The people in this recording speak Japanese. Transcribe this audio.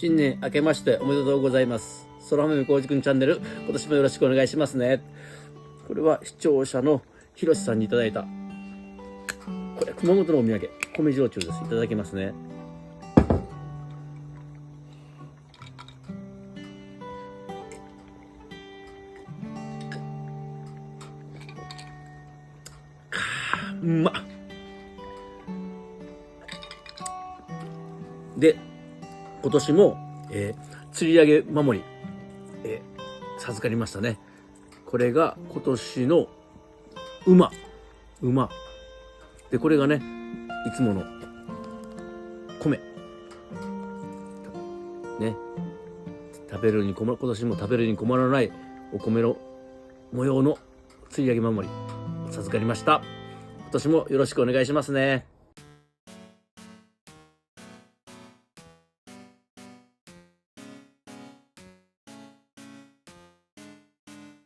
新年明けましておめでとうございます。空豆こうじくんチャンネル、今年もよろしくお願いしますね。これは視聴者のひろしさんにいただいた、これ熊本のお土産、米焼酎です。いただきますね。うまっ。で、今年も、釣り上げ守り、授かりましたね。これが今年の馬で、これがね、いつもの米ね、今年も食べるに困らないお米の模様の釣り上げ守り授かりました。今年もよろしくお願いしますね。